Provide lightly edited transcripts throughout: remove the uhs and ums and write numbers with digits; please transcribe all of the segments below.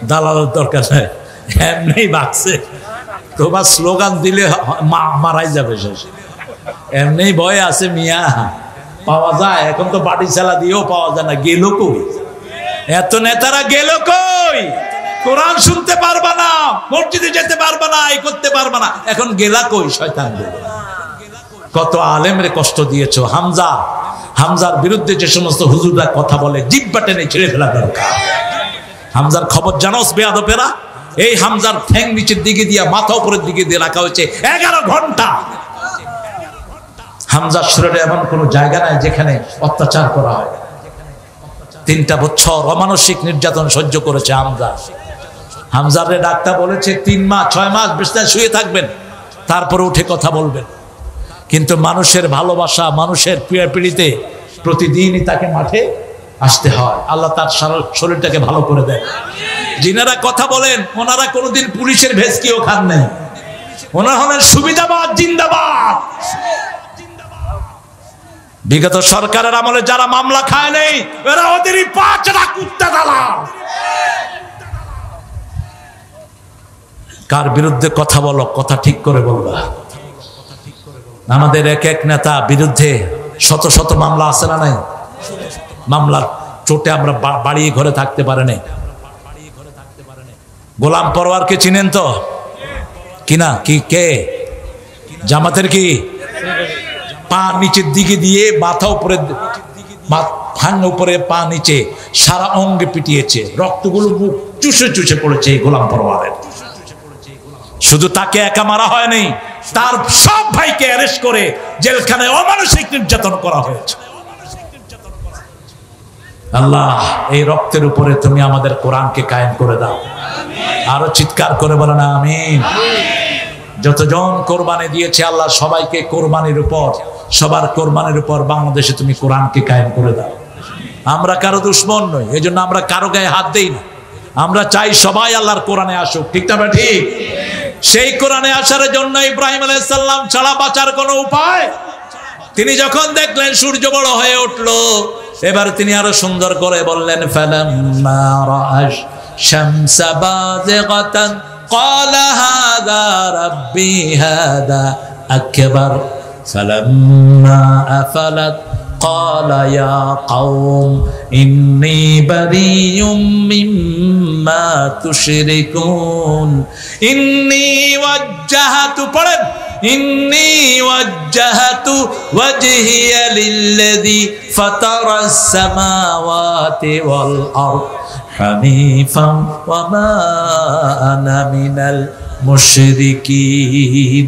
দালালের দরকার নেই, এমনি বাঁচছে। তোমার স্লোগান দিলে মারাই যাবে শেষ, এমনি ভয় আছে মিয়া, পাওয়া যায়। এখন তো বাড়ি চালা দিয়েও পাওয়া যায় না, গেল কই এত নেতারা, গেল কই? কোরআন শুনতে পারবা না, মসজিদে যেতে পারবা না, এই করতে পারবা না, এখন গেলা কই শয়তান? কত আলেমরে কষ্ট দিয়েছো। হামজার বিরুদ্ধে যে সমস্ত হুজুররা কথা বলে, জিহ্বা টেনে ছেড়ে ফেলা দরকার। হামজার খবর জানোস বেয়াদবেরা? এই হামজার ঠ্যাং নিচের দিকে দিয়া মাথা উপরের দিকে দিয়ে রাখা হয়েছে 11 ঘন্টা। হামজার শরীরে এমন কোন জায়গা নাই যেখানে অত্যাচার করা হয়। 3টা বছর অমানসিক নির্যাতন সহ্য করেছে হামজারে ডাক্তার বলেছে 3 মাস 6 মাস বিছানায় শুয়ে থাকবেন, তারপরে উঠে কথা বলবেন। কিন্তু মানুষের ভালোবাসা, মানুষের পিড়িতে প্রতিদিনই তাকে মাঠে আসতে হয়। আল্লাহ তার শরীরটাকে ভালো করে দেয়। যিনারা কথা বলেন ওনারা কোনোদিন পুলিশের ভেস্কিও খান নাই, ওনারা হলেন সুবিধাবাদ জিন্দাবাদ। বিগত সরকারের আমলে যারা মামলা খায় নেই, এরা ওদেরই 5টা কুত্তা দালাল। কার বিরুদ্ধে কথা বলো, কথা ঠিক করে বলবা। আমাদের এক নেতা বিরুদ্ধে শত শত মামলা আছে না নাই? মামলার চোটে আমরা বাড়িয়ে ঘরে থাকতে পারে নাই। গোলাম পরওয়ারকে চিনেন তো কিনা? কি কে? জামাতের কি? পা নিচের দিকে দিয়ে মাথা উপরে, উপরে পা নিচে, সারা অঙ্গে পিটিয়েছে, রক্তগুলো মুখ চুষে চুষে পড়েছে গোলাম পরওয়ারের। শুধু তাকে একা মারা হয়নি, তার সব ভাইকে অ্যারেস্ট করে জেলখানায় অমানসিক নির্যাতন করা হয়েছে। আল্লাহ, এই রক্তের উপরে তুমি আমাদের কোরআনকে কায়েম করে দাও। আরো চিৎকার করে বলো না আমিন। যতজন কোরবানি দিয়েছে আল্লাহ সবাইকে কোরবানির উপর, সবার কোরবানির উপর বাংলাদেশে তুমি কোরআনকে কায়েম করে দাও। আমরা কারো দুশ্মন নই, এই জন্য আমরা কারো গায়ে হাত দেই না। আমরা চাই সবাই আল্লাহর কোরআনে আসুক, ঠিক না ঠিক? সেই কোরআনে আসার জন্য ইব্রাহিম আলাইহিস সালাম ছাড়া বাঁচার কোনো উপায়। তিনি যখন দেখলেন সূর্য বড় হয়ে উঠলো, এবার তিনি আরো সুন্দর করে বললেন, ফালাম্মা রাআশ শামসা বাযিগাতান ক্বালা হাযা রাব্বি হাযা আকবার ফালাম্মা আফালাত ক্বালা ইয়া কওম ইন্নী বারিয়ুম মিম্মা তুশরিকুন ইন্নী ওয়াজ্জাহতু পড়েন ইন্নী ওয়াজ্জাহতু ওয়াজহিয়া লিল্লাযী ফাতারাস সামাওয়াতি ওয়াল আরদ হানিফান ওয়া মা আনা মিনাল মুশরিকিন।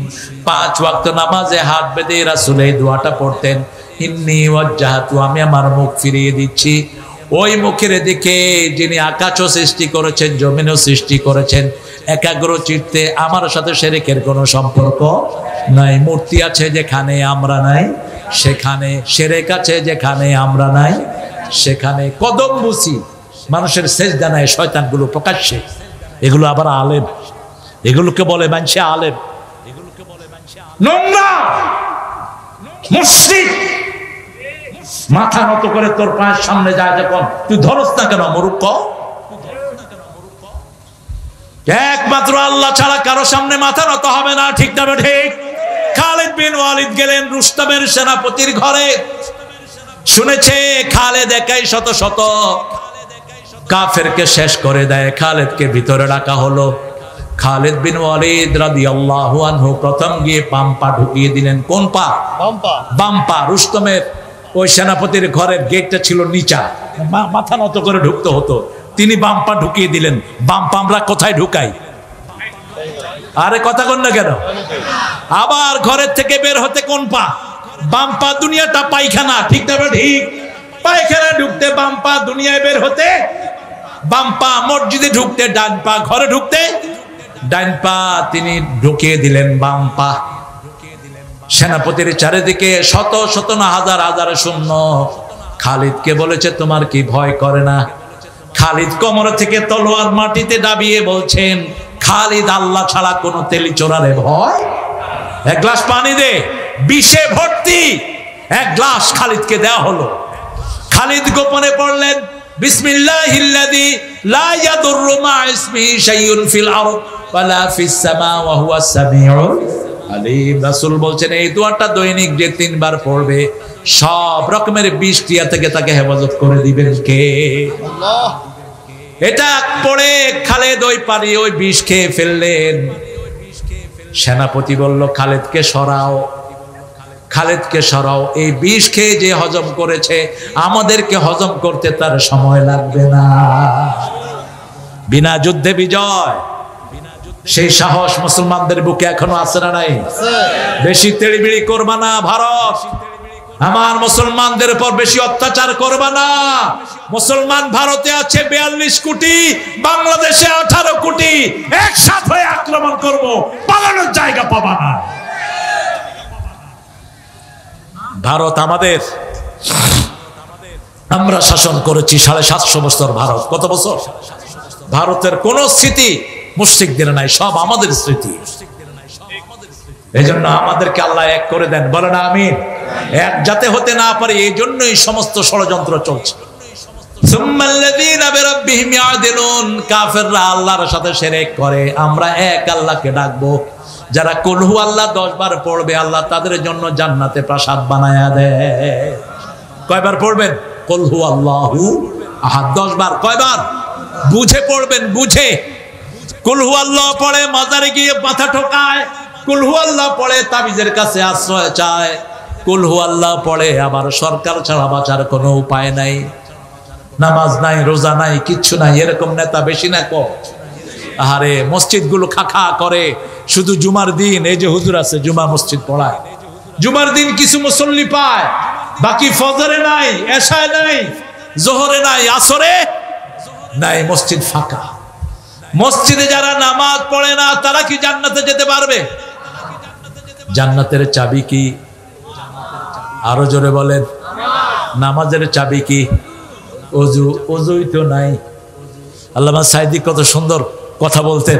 5 ওয়াক্ত নামাজে হাত বেঁধে রাসূল এই দোয়াটা পড়তেন, ইন্নী ওয়াজ্জাহতু, আমি আমার মুখ ফিরিয়ে দিচ্ছি ওই মুখের দিকে যিনি আকাশও সৃষ্টি করেছেন, জমিনও সৃষ্টি করেছেন। একাগ্র চিত্তে আমার সাথে শিরকের কোনো সম্পর্ক নাই। মূর্তি আছে যেখানে আমরা নাই সেখানে, শিরক আছে যেখানে আমরা নাই সেখানে। কদম বুঝি মানুষের সেজদা নাই শয়তানগুলো প্রকাশ্যে, এগুলো আবার আলেম, এগুলোকে বলে মানছে আলেম। নোংরা মুশরিক মাথা নত করে তোর পায়ের সামনে যায় যখন, তুই ধরস না কেন মূর্খ? একমাত্র আল্লাহ ছাড়া কারো সামনে মাথা নত হবে না, ঠিক না ঠিক? খালিদ বিন ওয়ালিদ গেলেন রুস্তমের সেনাপতির ঘরে, শুনেছে খালেদ একাই শত শত কাফেরকে শেষ করে দেয়। খালেদকে ভিতরে রাখা হলো। খালিদ বিন ওয়ালিদ রাদিয়াল্লাহু আনহু প্রথম গিয়ে বাম পা ঢুকিয়ে দিলেন। কোন পা? বাম পা। রুস্তমের ওই সেনাপতির ঘরের গেটটা ছিল নিচা, মাথা নত করে ঢুকতে হতো, তিনি বাম পা ঢুকিয়ে দিলেন। বাম পা আমরা কোথায় ঢুকাই? আরে কথা কন না কেন? আবার ঘরের থেকে বের হতে কোন পা? বাম পা। দুনিয়াটা পায়খানা, ঠিক না ঠিক? পায়খানা ঢুকতে বাম পা, দুনিয়ায় বের হতে বাম পা, মসজিদে ঢুকতে ডান পা, ঘরে ঢুকতে ডান পা। তিনি ঢুকিয়ে দিলেন বাম পা। সেনাপতির চারিদিকে শত শত না হাজার হাজার সৈন্য। খালিদকে বলেছে, তোমার কি ভয় করে না? খালিদ কোমর থেকে তলোয়ার মাটিতে দাবিয়ে বলছেন, খালিদ আল্লাহ ছাড়া কোন তেলি চোরারে ভয়? এক গ্লাস পানি দে, বিষে ভর্তি এক গ্লাস খালিদকে দেওয়া হলো। খালিদ গোপনে পড়লেন বিসমিল্লাহিল্লাযী লা ইয়াদুররু মা ইসমিহি শাইউন ফিল আরদ ওয়ালা ফিস সামা ওয়া হুয়াস সামিউল আলিম। রাসূল বলছেন এই দোয়াটা দৈনিক যে 3 বার পড়বে সব রকমের বিষ ক্রিয়া থেকে তাকে হেফাজত করে দিবেন কে? আল্লাহ। এটা পড়ে খালেদ ওই পানি ওই বিষ খেয়ে ফেললেন। সেনাপতি বলল খালেদকে সরাও, খালেদকে সরাও, এই বিষ খেয়ে যে হজম করেছে আমাদেরকে হজম করতে তার সময় লাগবে না। বিনা যুদ্ধে বিজয়, সেই সাহস মুসলমানদের বুকে এখনো আছে না নাই? বেশি তেড়িবিড়ি করবা না ভারত, আমার মুসলমানদের উপর বেশি অত্যাচার করবা না। মুসলমান ভারতে আছে 42 কোটি, বাংলাদেশে 18 কোটি, একসাথে হয়ে আক্রমণ করব, পালানোর জায়গা পাবা না। ভারত আমাদের, আমরা শাসন করেছি 750 বছর। ভারত কত বছর? ভারতের কোন স্মৃতি মুশরিকদের নাই, সব আমাদের স্মৃতি। এই জন্য আমাদেরকে আল্লাহ এক করে দেন, বলে না আমিন। এক যাতে হতে না পারে এই জন্যই সমস্ত ষড়যন্ত্র চলছে। কাফেররা আল্লাহর সাথে শিরক করে, আমরা এক আল্লাহকে ডাকবো। যারা কুল হু আল্লাহ 10 বার পড়বে আল্লাহ তাদের জন্য জান্নাতে প্রাসাদ বানায়া দেয়। কয়বার পড়বেন? কুল হু আল্লাহু আহাদ 10 বার। কয়বার? বুঝে পড়বেন, বুঝে। কুল হু আল্লাহ পড়ে মাজারে গিয়ে মাথা ঠোকায়, কুল হু আল্লাহ পড়ে তাবিজের কাছে আশ্রয় চায়, কুল হু আল্লাহ পড়ে আবার সরকার ছাড়া বাঁচার কোনো উপায় নাই, নামাজ নাই, রোজা নাই, কিচ্ছু নাই। এরকম নেতা বেশি না কম? আরে মসজিদ গুলো খাখা করে, শুধু জুমার দিন এই যে হুজুর আছে জুমা মসজিদ পড়ায়, জুমার দিন কিছু মুসল্লি পায়, বাকি ফজরে নাই, এশায় নাই, জোহরে নাই, আসরে নাই, মসজিদ ফাঁকা। মসজিদে যারা নামাজ পড়ে না তারা কি জান্নাতে যেতে পারবে? জান্নাতের চাবি কি? আরো জোরে বলেন। নামাজের চাবি কি? ওযু। ওযুই তো নাই। আল্লামা সাইদি কত সুন্দর কথা বলতেন।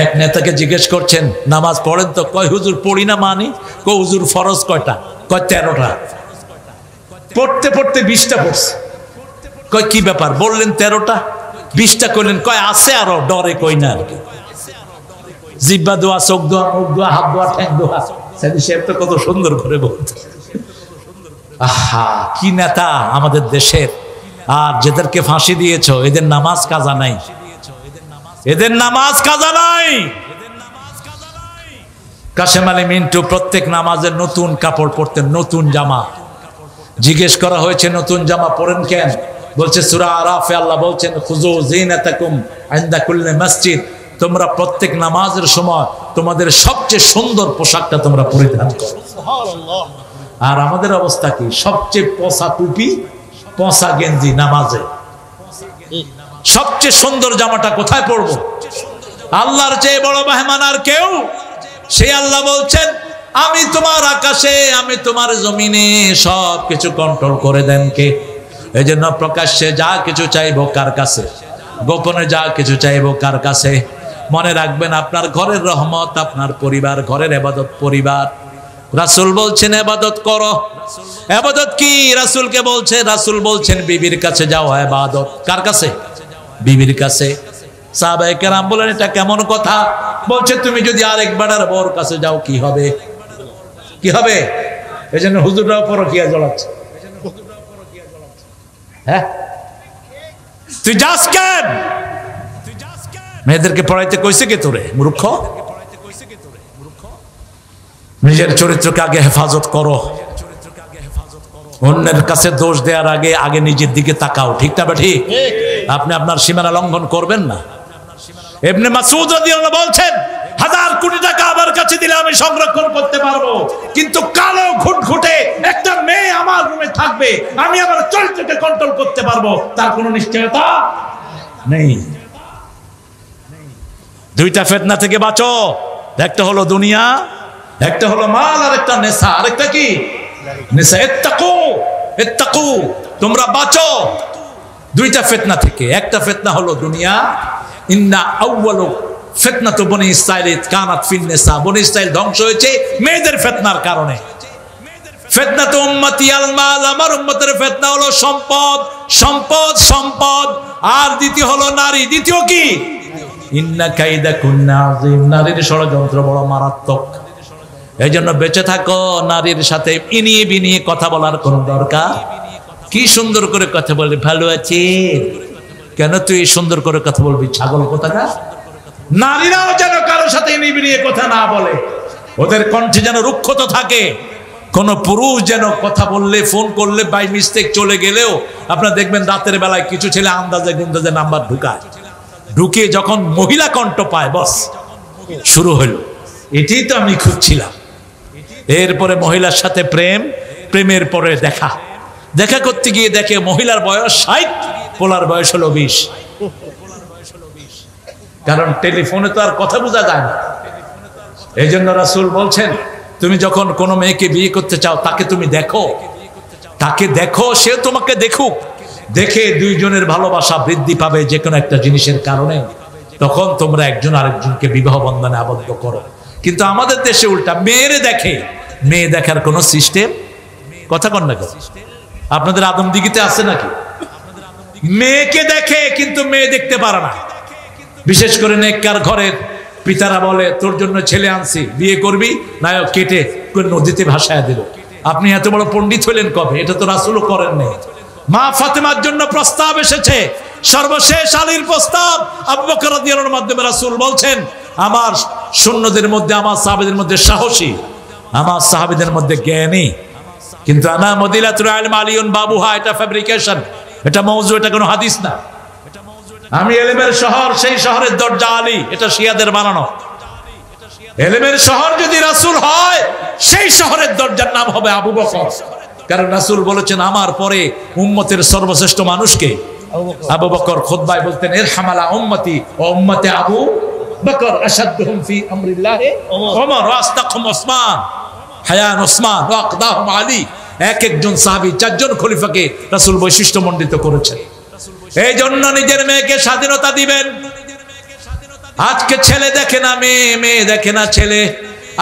এক নেতাকে জিজ্ঞেস করছেন নামাজ পড়েন তো? কয় হুজুর পড়ি না মানি। কয় হুজুর ফরজ কয়টা? কয় 13টা। পড়তে পড়তে 20টা পড়ছে। কয় কি ব্যাপার? বললেন 13টা, 20টা কইলেন। কয় আছে আরো, ডরে কই না আর কি। জিহ্বা দোয়া, চোখ দোয়া, মুখ দোয়া, হাত দোয়া, ঠ্যাং দোয়া। সাইদি সাহেব তো কত সুন্দর করে বলতেন। আহা কি নেতা আমাদের দেশের। আর যাদেরকে ফাঁসি দিয়েছ এদের নামাজ কাজা নাই, এদের নামাজ কাজা নাই। কাশেম আলী মিন্টু প্রত্যেক নামাজের নতুন কাপড় পরতেন, নতুন জামা। জিজ্ঞেস করা হয়েছে নতুন জামা পরেন কেন? বলছে সূরা আরাফে আল্লাহ বলছেন খুযু যিনাতাকুম ইনদা কুল্লি মসজিদ, তোমরা প্রত্যেক নামাজের সময় তোমাদের সবচেয়ে সুন্দর পোশাকটা তোমরা পরিধান করো। সুবহানাল্লাহ। আর আমাদের অবস্থা কি? সবচেয়ে পচা টুপি, পচা গেঞ্জি নামাজে। সবচেয়ে সুন্দর জামাটা কোথায় পরবো? আল্লাহর চেয়ে বড় মেহমান আর কেউ? সে আল্লাহ বলছেন আমি তোমার আকাশে, আমি তোমার জমিনে সব কিছু কন্ট্রোল করে দেন কে? এই জন্য প্রকাশ্যে যা কিছু চাইবো কার কাছে, গোপনে যা কিছু চাইবো কার কাছে? মনে রাখবেন আপনার ঘরের রহমত আপনার পরিবার, ঘরের ইবাদত পরিবার। রাসূল বলছেন ইবাদত করো। ইবাদত কি? রাসূলকে বলছে, রাসূল বলছেন বিবির কাছে যাও ইবাদত। কার কাছে? বিবির কাছে। সাহাবায়ে কেরাম বলেন এটা কেমন কথা? বলছে তুমি যদি আরেক বেড়ার বউর কাছে যাও কি হবে? কি হবে? এজন্য হুজুররাও পরকিয়া জ্বলাচ্ছে। হ্যাঁ তুই যাস কেন? মেয়েদেরকে পড়াইতে কইছে কে তোরে মূর্খ? নিজের চরিত্রকে আগে হেফাজত করো। অন্যের কাছে দোষ দেওয়ার আগে আগে নিজের দিকে তাকাও। ঠিক না বা ঠিক? আপনি আপনার সীমানা লঙ্ঘন করবেন না। ইবনে মাসউদ রাদিয়াল্লাহু বলছেন 1000 কোটি টাকা আমার কাছে দিলে আমি সংরক্ষণ করতে পারবো, কিন্তু কালো ঘুটঘুটে একটা মেয়ে আমার রুমে থাকবে, আমি আমার চরিত্রকে কন্ট্রোল করতে পারবো, তার কোনো নিশ্চয়তা নেই। দুইটা ফিতনা থেকে বাঁচো। একটা হলো দুনিয়া, একটা হলো মাল, আর একটা নেশা। আরেকটা কি? নেশা। ইত্তাকু, ইত্তাকু, তোমরা বাঁচো দুইটা ফিতনা থেকে। একটা ফিতনা হলো দুনিয়া। ইন্না আউয়ালু ফিতনাতু বনি ইসরাঈল কানাত ফিন নিসা। বনি ইসরাঈল ধ্বংস হয়েছে মেয়েদের ফিতনার কারণে। ফিতনাতু উম্মতি আল মাল, আমার উম্মতের ফিতনা হলো সম্পদ, সম্পদ, সম্পদ। আর দ্বিতীয় হলো নারী। দ্বিতীয় কি? ইন্না কাইদাকুন্না আযীম, নারীর ষড়যন্ত্র বড় মারাত্মক। এই জন্য বেঁচে থাকো, নারীর সাথে ইনিয়ে বিনিয়ে কথা বলার কোন দরকার। কি সুন্দর করে কথা বলবি, ভালো আছে কেন তুই সুন্দর করে কথা বলবি, ছাগল কোথাকার। নারীরাও যেন কারোর সাথে ইনিয়ে বিনিয়ে কথা না বলে, ওদের কণ্ঠে যেন রুক্ষতা থাকে। কোন পুরুষ যেন কথা বললে, ফোন করলে বাই মিস্টেক চলে গেলেও আপনারা দেখবেন রাতের বেলায় কিছু ছেলে আন্দাজে গুন্দাজে নাম্বার ঢুকায়, ঢুকে যখন মহিলা কণ্ঠ পায় বস শুরু হলো। এটাই তো আমি খুঁজছিলাম। এরপরে মহিলার সাথে প্রেম, প্রেমের পরে দেখা, দেখা করতে গিয়ে দেখে মহিলার বয়স 60, পোলার বয়স হলো 20। কারণ টেলিফোনে তো আর কথা বোঝা যায় না। এই জন্য রাসূল বলছেন, তুমি যখন কোনো মেয়েকে বিয়ে করতে চাও তাকে তুমি দেখো, তাকে দেখো, সে তোমাকে দেখুক, দেখে দুইজনের ভালোবাসা বৃদ্ধি পাবে যে কোনো একটা জিনিসের কারণে, তখন তোমরা একজন আরেকজনকে বিবাহ বন্ধনে আবদ্ধ করো। কিন্তু আমাদের দেশে উল্টা, মেয়েরে দেখে, মেয়ে দেখার কোনো সিস্টেম, কথা কন না, আপনাদের আদমদিঘিতে আছে নাকি? মেয়েকে দেখে কিন্তু মেয়ে দেখতে পারে না। বিশেষ করে নেককার ঘরের পিতারা বলে, তোর জন্য ছেলে আনছি, বিয়ে করবি, নায়ক কেটে নদীতে ভাসায় দিল। আপনি এত বড় পণ্ডিত হলেন কবে? এটা তো রাসূলও করেন নাই। মা ফাতেমার জন্য প্রস্তাব এসেছে, সর্বশেষ আলীর প্রস্তাব আবু বকর রাদিয়াল্লাহু আনহুর মাধ্যমে রাসূল বলছেন, আমার সৈন্যদের মধ্যে, আমার সাহাবীদের মধ্যে সাহসী, আমার সাহাবীদের মধ্যে জ্ঞানী, কিন্তু আনা মদিনাতুল ইলম আলিউন বাবুহা, এটা ফ্যাব্রিকেশন, এটা মওযু, এটা কোনো হাদিস না। আমি এলেমের শহর, সেই শহরের দরজা আলী, এটা শিয়াদের বানানো। এলেমের শহর যদি রাসূল হয়, সেই শহরের দরজার নাম হবে আবু বকর। কারণ রাসূল বলেছেন, আমার পরে উম্মতের সর্বশ্রেষ্ঠ মানুষকে আবু বকর। খুতবায় বলতেন, ইরহামালা উম্মতি ওয়া উম্মতে আবু বকর, আশাদুহুম ফি আমরিল্লাহি ওমর, ওয়া আসতাকহুম ওসমান, হায়ান ওসমান, ওয়া আকদাহুম আলী। এক একজন সাহাবী, 4 জন খলিফাকে রাসূল বৈশিষ্ট্যমণ্ডিত করেছেন। এই জন্য নিজের মেয়েকে স্বাধীনতা দিবেন। আজকে ছেলে দেখে না মেয়ে, মেয়ে দেখে না ছেলে।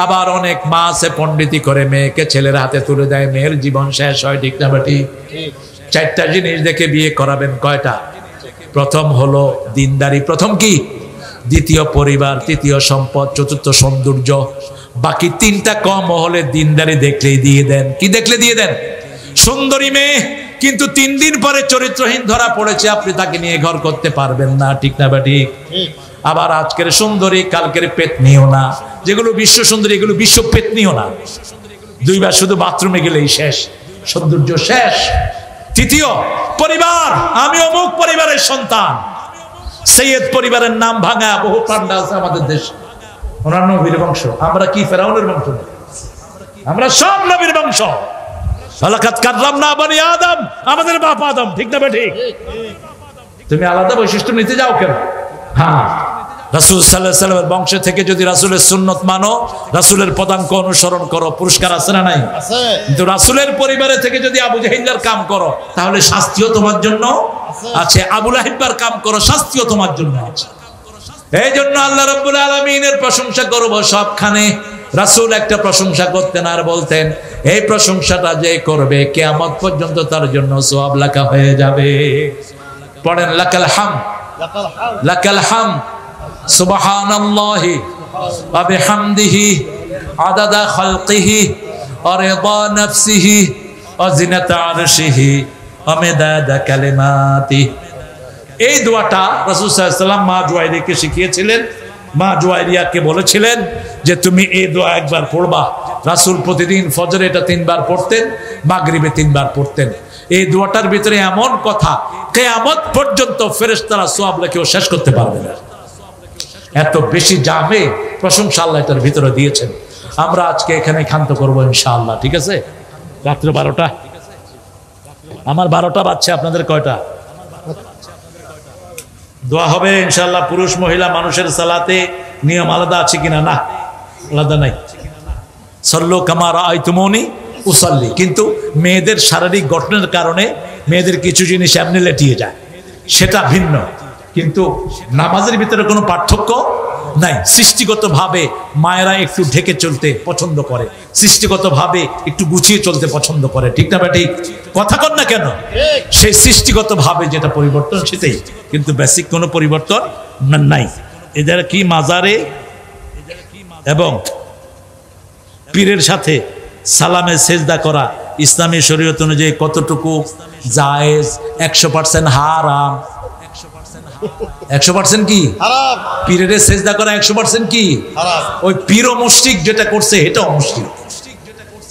আবার অনেক মা আছে পণ্ডিতি করে মেয়েকে ছেলের হাতে তুলে দেয়, মেয়ের জীবন শেষ হয়। ঠিক না বেটি? 4টা জিনিস দেখে বিয়ে করাবেন। কয়টা? প্রথম হলো দিনদারি, প্রথম কি? দ্বিতীয় পরিবার, তৃতীয় সম্পদ, চতুর্থ সৌন্দর্য। বাকি 3টা কম হলে দিনদারি দেখলেই দিয়ে দেন। কি দেখলে দিয়ে দেন? সুন্দরী মেয়ে কিন্তু 3 দিন পরে চরিত্রহীন ধরা পড়েছে, আপনি তাকে নিয়ে ঘর করতে পারবেন না। ঠিক না বেটি? আবার আজকের সুন্দরী কালকের পেতনিও না, যেগুলো বিশ্ব সুন্দরী এগুলো বিশ্ব পেতনিও না। 2 বার শুধু বাথরুমে গেলেই শেষ, সৌন্দর্য শেষ। তৃতীয় পরিবার, আমি অমুক পরিবারের সন্তান, সৈয়দ পরিবারের নাম ভাঙা বহু পান্ডা আছে আমাদের দেশে, ওনার নবীর বংশ। আমরা কি ফেরাউনের বংশ? আমরা সব নবীর বংশ। লাকাদ কাররামনা বনি আদম, আমাদের বাপ আদম। ঠিক না বেটি? তুমি আলাদা বৈশিষ্ট্য নিতে যাও কেন? হ্যাঁ, রাসূল সাল্লাল্লাহু আলাইহি ওয়াসাল্লামের বংশ থেকে যদি রাসূলের সুন্নত মানো, রাসূলের পদাঙ্ক অনুসরণ করো, পুরস্কার আছে না নাই? আছে। কিন্তু রাসূলের পরিবারে থেকে যদি আবু জাহিলের কাম করো, তাহলে শাস্তিও তোমার জন্য আছে। আবু লাহাবের কাম করো, শাস্তিও তোমার জন্য আছে। এই জন্য আল্লাহ রাব্বুল আলামিনের প্রশংসা করব সবখানে। রাসূল একটা প্রশংসা করতেন আর বলতেন, এই প্রশংসাটা যে করবে কিয়ামত পর্যন্ত তার জন্য সওয়াব লেখা হয়ে যাবে। পড়েন, লাকাল হামদ, লাকাল হামদ, সুবহানাল্লাহি ওয়া বিহামদিহি, আদাদা খালকিহি ওয়া রিদা নাফসিহি ওয়া জিনাতা আরশিহি ওয়া মিদাদা কালিমাতিহি। এই দোয়াটা রাসূল সাল্লাল্লাহু আলাইহি ওয়াসাল্লাম মা জুয়াইরিয়াকে শিখিয়েছিলেন। মা জুয়াইরিয়াকে বলেছিলেন যে তুমি এই দোয়া একবার পড়বা। রাসূল প্রতিদিন ফজরে এটা 3 বার পড়তেন, মাগরিবে 3 বার পড়তেন। এই দোয়াটার ভিতরে এমন কথা, কিয়ামত পর্যন্ত ফেরেশতারা সওয়াব লিখেও শেষ করতে পারবে না। এত বেশি জামে প্রশংসা আল্লাহ এটার ভিতরে দিয়েছেন। আমরা আজকে এখানে ক্ষান্ত করবো ইনশাআল্লাহ। ঠিক আছে? রাত্র 12টা, আমার 12টা বাজছে, আপনাদের কয়টা? দোয়া হবে ইনশাআল্লাহ। পুরুষ মহিলা মানুষের সালাতে নিয়ম আলাদা আছে কিনা? না, আলাদা নাই। সল্লু কামা রাআইতুমুনি উসাল্লি। কিন্তু মেয়েদের শারীরিক গঠনের কারণে মেয়েদের কিছু জিনিস এমনি লেটিয়ে যায়, সেটা ভিন্ন। কিন্তু নামাজের ভিতরে কোনো পার্থক্য নাই। সৃষ্টিগতভাবে মায়েরা একটু ঢেকে চলতে পছন্দ করে, সৃষ্টিগতভাবে একটু গুছিয়ে চলতে পছন্দ করে, ঠিক না ঠিক? কথা কন না কেন? সেই সৃষ্টিগতভাবে যেটা পরিবর্তন সেটাই, কিন্তু বেসিক কোনো পরিবর্তন নাই। এদের কি মাজারে এবং পীরের সাথে সালামে সেজদা করা ইসলামী শরীয়ত অনুযায়ী কতটুকু জায়েজ? 100% হারাম। 100% কি হারাম? পীরের সেজদা করা 100% কি হারাম? ওই পীর ও মুশরিক যেটা করছে এটাও মুশরিক।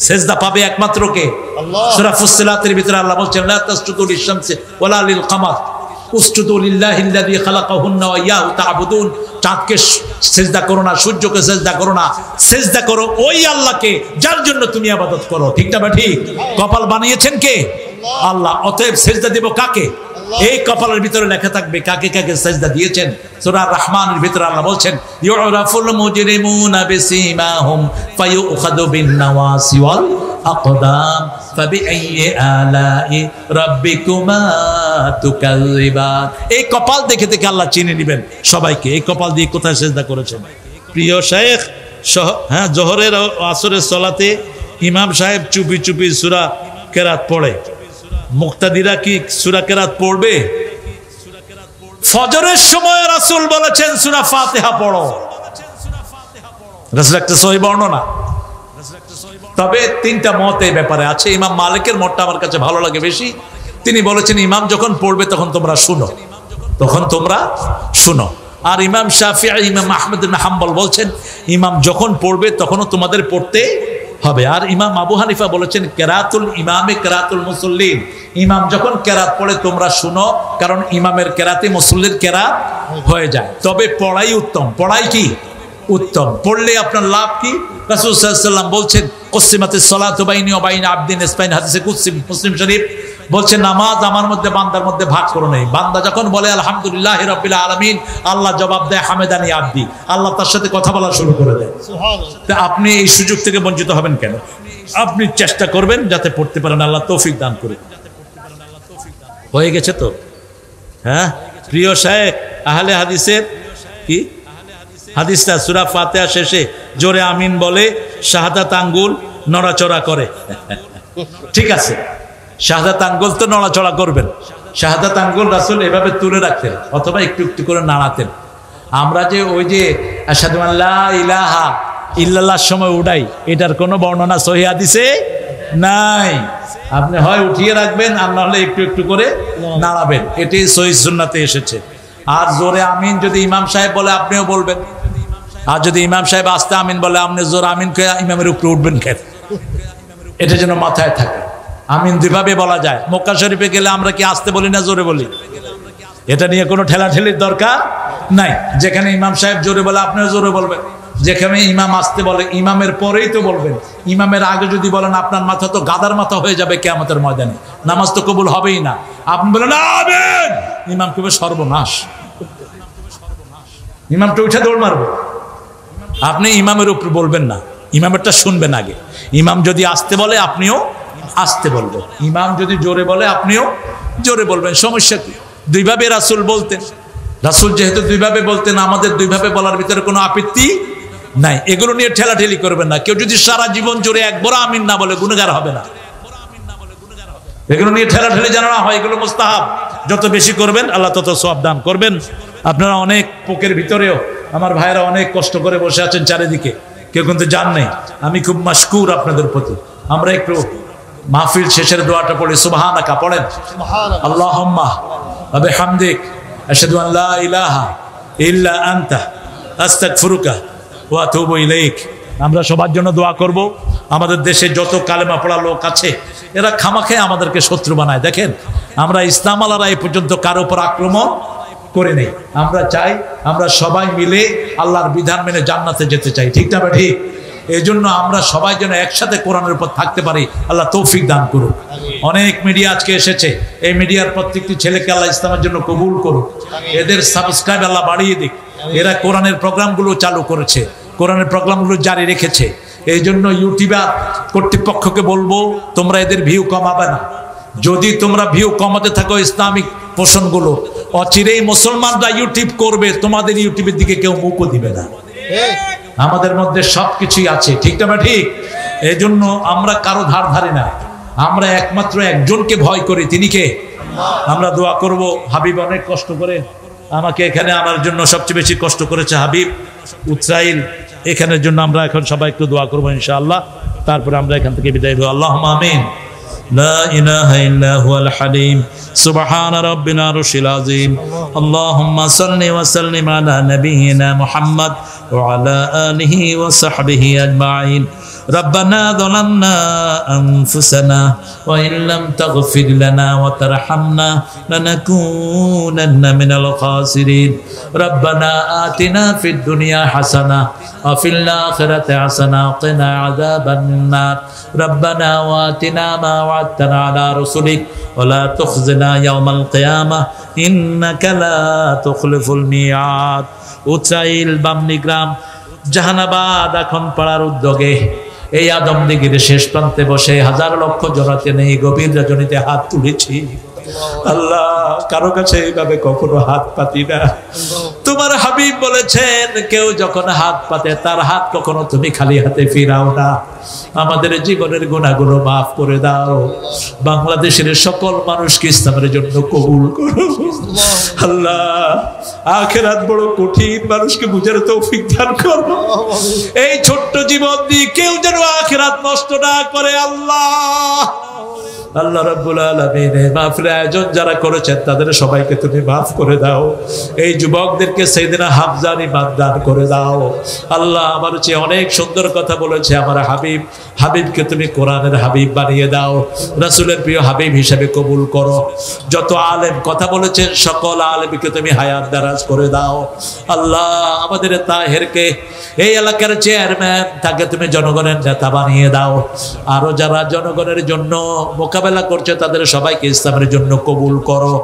সেজদা পাবে একমাত্র কে? আল্লাহ। সূরা ফুসসিলাতের ভিতরে আল্লাহ বলছেন লা তাসজুদু লিশ-শামসি ওয়ালা লিল-কামার উসজুদু লিল্লাহিল্লাযী খালাকাহুন্না ওয়া ইয়াহু তা'বুদুন। চাঁদকে সেজদা করো না, সূর্যকে সেজদা করো না, সেজদা করো ওই আল্লাহকে যার জন্য তুমি ইবাদত করো, ঠিক না ঠিক? কপাল বানিয়েছেন কে? আল্লাহ। অতএব সেজদা দেব কাকে? এই কপালের ভিতরে লেখা থাকবে কাকে কাকে সেজদা দিয়েছেন। সূরা রহমানের ভিতরে আল্লাহ বলছেন ইউরাফুল মুজরিমুনা বিসীমাহুম ফায়ুখাযু বিন-নাওয়াসি ওয়াল আকদাম ফাবিআইয়ি আলাই রাব্বিকুমা তুকাযিবান। এই কপাল দেখে দেখে আল্লাহ চিনে নেবেন সবাইকে। এই কপাল দিয়ে কোথায় সেজদা করেছেন? প্রিয় শেখ, হ্যাঁ, জোহরের ও আসরের সালাতে ইমাম সাহেব চুপি চুপি সূরা কেরাত পড়ে, মুক্তাদিরা কি সূরা কেরাত পড়বে? ফজরের সময় রাসূল বলেছেন সূরা ফাতিহা পড়ো। রাসূল একটা সহিহ বর্ণনা। তবে তিনটা মত এই ব্যাপারে আছে। ইমাম মালিকের মতটা আমার কাছে ভালো লাগে বেশি। তিনি বলেছেন ইমাম যখন পড়বে তখন তোমরা শুনো, তখন তোমরা শুনো। আর ইমাম শাফিঈ, ইমাম আহমদ ইবনে হাম্বল বলছেন ইমাম যখন পড়বে তখনও তোমাদের পড়তে হবে। আর ইমাম আবু হানিফা বলেছেন কেরাতুল ইমামে কেরাতুল মুসল্লিন। ইমাম যখন কেরাত পড়ে তোমরা শুনো, কারণ ইমামের কেরাতে মুসল্লির কেরাত হয়ে যায়। তবে পড়াই উত্তম। পড়াই কি উত্তম? পড়লে আপনার লাভ কি? রাসূল সাল্লাল্লাহু আলাইহি ওয়াসাল্লাম বলছেন কসিমাতিস সালাতু বাইনি ওয়া বাইনা আবদিন ইসবাইন, হাদিসে কুদসি, মুসলিম শরীফ। বলছে নামাজ আমার মধ্যে বান্দার মধ্যে ভাগ করো নাই। বান্দা যখন বলে আলহামদুলিল্লাহি রাব্বিল আলামিন, আল্লাহ জবাব দেয় হামেদানি আব্দি। আল্লাহ তার সাথে কথা বলা শুরু করে দেয়। সুবহানাল্লাহ। তা আপনি এই সুযোগ থেকে বঞ্চিত হবেন কেন? আপনি চেষ্টা করবেন যাতে পড়তে পারেন। আল্লাহ তৌফিক দান করুন। হয়ে গেছে তো? হ্যাঁ প্রিয় শায়েখ, আহলে হাদিসের কি হাদিসটা সূরা ফাতিহা শেষে জোরে আমিন বলে শাহাদাত আঙ্গুল নড়াচড়া করে। ঠিক আছে, শাহাদাত আঙ্গুল তো নড়াচড়া করবেন। শাহাদাত আঙ্গুল রাসূল এভাবে তুলে রাখতেন অথবা একটু একটু করে নাড়াতেন। আমরা যে ওই যে আশহাদু আল্লা ইলাহা ইল্লাল্লাহর সময় উঠাই, এটার কোনো বর্ণনা সহিহ হাদিসে নাই। আপনি হয় উঠিয়ে রাখবেন আর না হলে একটু একটু করে নাড়াবেন, এটাই সহিহ সুন্নাতে এসেছে। আর জোরে আমিন যদি ইমাম সাহেব বলে আপনিও বলবেন, আর যদি ইমাম সাহেব আস্তে আমিন বলে আপনি জোরে আমিন কে ইমামের উপরে উঠবেন কেন? এটা যেন মাথায় থাকে। আমিন দুইভাবে বলা যায়। মক্কা শরীফে গেলে আমরা কি আস্তে বলি না জোরে বলি? এটা নিয়ে কোনো ঠেলাঠেলির দরকার নাই। যেখানে ইমাম সাহেব জোরে বলে আপনিও জোরে বলবেন, যেখানে ইমাম আসতে বলে ইমামের পরেই তো বলবেন। ইমামের আগে যদি বলেন আপনার মাথা তো গাদার মাথা হয়ে যাবে কিয়ামতের ময়দানে, নামাজ তো কবুল হবেই না। আপনি বলেন আমিন, ইমাম কবে সর্বনাশ, ইমামটা উঠে দৌড় মারবে। আপনি ইমামের উপর বলবেন না, ইমামেরটা শুনবেন আগে। ইমাম যদি আসতে বলে আপনিও আসতে বলবেন, ইমাম যদি জোরে বলে আপনিও জোরে বলবেন। সমস্যা কি? দুইভাবে রাসূল বলতেন। রাসূল যেহেতু দুইভাবে বলতেন, আমাদের দুইভাবে বলার ভিতরে কোনো আপত্তি নাই। এগুলো নিয়ে ঠেলাঠেলি করবেন না। কেউ যদি সারা জীবন জোরে একবার আমিন না বলে গুনাহগার হবে না। এগুলো নিয়ে ঠেলাঠেলি যেন না হয়, এগুলো মুস্তাহাব। যত বেশি করবেন আল্লাহ তত সওয়াব দান করবেন। আপনারা অনেক পোকের ভিতরেও আমার ভাইরা অনেক কষ্ট করে বসে আছেন চারিদিকে, কেউ কিন্তু জান নেই। আমি খুব মাশকুর আপনাদের প্রতি। আমরা একটু মাহফিল শেষের দোয়াটা পড়ি। সুবহানাকা পড়েন, আল্লাহুম্মা ওয়া বিহামদিক আশহাদু আন লা ইলাহা ইল্লা আনতা আস্তাগফিরুকা ওয়া আতুবু ইলাইক। আমরা সবার জন্য দোয়া করব। আমাদের দেশে যত কালেমা পড়া লোক আছে এরা খামাখে আমাদেরকে শত্রু বানায়। দেখেন, আমরা ইসলাম আলারা এই পর্যন্ত কারো উপর আক্রমণ করে নেই। আমরা চাই আমরা সবাই মিলে আল্লাহর বিধান মেনে জান্নাতে যেতে চাই, ঠিক না ঠিক? এই জন্য আমরা সবাই যেন একসাথে কোরআনের উপর থাকতে পারি। আল্লাহ তৌফিক দান করুক। অনেক মিডিয়া আজকে এসেছে, এই মিডিয়ার প্রত্যেকটি ছেলেকে আল্লাহ ইসলামের জন্য কবুল করুক। এদের সাবস্ক্রাইব আল্লাহ বাড়িয়ে দিক। এরা কোরআনের প্রোগ্রামগুলো চালু করেছে, কোরআনের প্রোগ্রামগুলো জারি রেখেছে। এই জন্য ইউটিউবার কর্তৃপক্ষকে বলবো তোমরা এদের ভিউ কমাবে না। যদি তোমরা ভিউ কমাতে থাকো ইসলামিক পোষণগুলো, অচিরেই মুসলমানরা ইউটিউব করবে, তোমাদের ইউটিউবের দিকে কেউ মুখও দিবে না। আমাদের মধ্যে সবকিছুই আছে, ঠিক না ঠিক? এই জন্য আমরা কারো ধার ধারি না, আমরা একমাত্র একজনকে ভয় করি, তিনি কে? আমরা দোয়া করব। হাবিব অনেক কষ্ট করে আমাকে এখানে আনার জন্য সবচেয়ে বেশি কষ্ট করেছে হাবিব উৎসাইল, এখানের জন্য আমরা এখন সবাই একটু দোয়া করবো ইনশাআল্লাহ, তারপরে আমরা এখান থেকে বিদায় হবো। আল্লাহুম্মা আমিন। لا إله إلا هو الحليم سبحان ربنا العرش العظيم اللهم صل وسلم على نبينا محمد وعلى آله وصحبه أجمعين ربنا ظلمنا أنفسنا وإن لم تغفر لنا وترحمنا لنكونن من الخاسرين ربنا آتنا في الدنيا حسنة وفي الآخرة حسنة وقنا عذاب النار ربنا وآتنا ما وعدتنا على رسلك ولا تخزنا يوم القيامة إنك لا تخلف الميعاد উৎসাইল বামনি গ্রাম জাহানাবাদ এখন পাড়ার উদ্যোগে এই আদমদিগির শেষ প্রান্তে বসে হাজার লক্ষ জড়াতে নেই গভীর রজনীতে হাত তুলেছি। আল্লাহ, কারো কাছে এইভাবে কখনো হাত পাতি না। তোমার হাবিব বলেছেন, কেউ যখন হাত পাতে তার হাত কখনো তুমি খালি হাতে ফিরাও না। আমাদের জীবনের গুনাহগুলো মাফ করে দাও। বাংলাদেশের সকল মানুষকে ইসলামের জন্য কবুল করো। আল্লাহ, আখিরাত বড় কঠিন, মানুষকে বুঝার তৌফিক দান করো। এই ছোট্ট জীবন দিয়ে কেউ যেন আখিরাত নষ্ট না করে। আল্লাহ আল্লাহ রাব্বুল আলামিন মাহফিলের আয়োজন যারা করেছেন তাদের সবাইকে তুমি মাফ করে দাও। এই যুবকদেরকে সাইয়েদনা হামজার ঈমান দান করে দাও। আল্লাহ, আমার চেয়ে অনেক সুন্দর কথা বলেছে আমার হাবিব, হাবিবকে তুমি কোরআনের হাবিব বানিয়ে দাও, রাসূলের প্রিয় হাবিব হিসেবে কবুল করো। যত আলেম কথা বলেছেন সকল আলেমকে তুমি হায়াত দারাজ করে দাও। আল্লাহ, আমাদের তাহেরকে এই এলাকার চেয়ারম্যান, তাকে তুমি জনগণের নেতা বানিয়ে দাও। আরো যারা জনগণের জন্য মোকাবেলা করছে তাদের সবাইকে ইসলামের জন্য কবুল করো।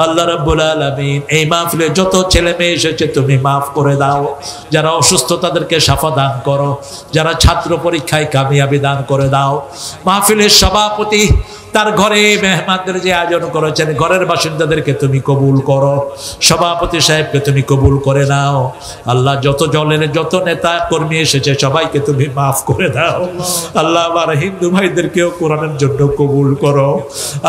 আল্লাহ রাব্বুল আলামিন এই মাহফিলে যত ছেলে মেয়ে এসেছে তুমি মাফ করে দাও। যারা অসুস্থ তাদেরকে শাফা দান করো, যারা ছাত্র পরীক্ষায় কামিয়াবি দান করে দাও। মাহফিলের সভাপতি তার ঘরে মেহমানদের যে আয়োজন করেছেন ঘরের বাসিন্দাদেরকে তুমি কবুল করো, সভাপতি সাহেবকে তুমি কবুল করে নাও। আল্লাহ, যত দলের যত নেতা কর্মী এসেছে সবাইকে তুমি মাফ করে দাও। আল্লাহ, আমার হিন্দু ভাইদেরকেও কোরআনের জন্য কবুল করো।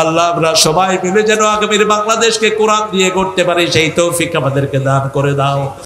আল্লাহ, আমরা সবাই মিলে যেন আগামীর বাংলাদেশকে কোরআন দিয়ে গড়তে পারি সেই তৌফিক আমাদেরকে দান করে দাও।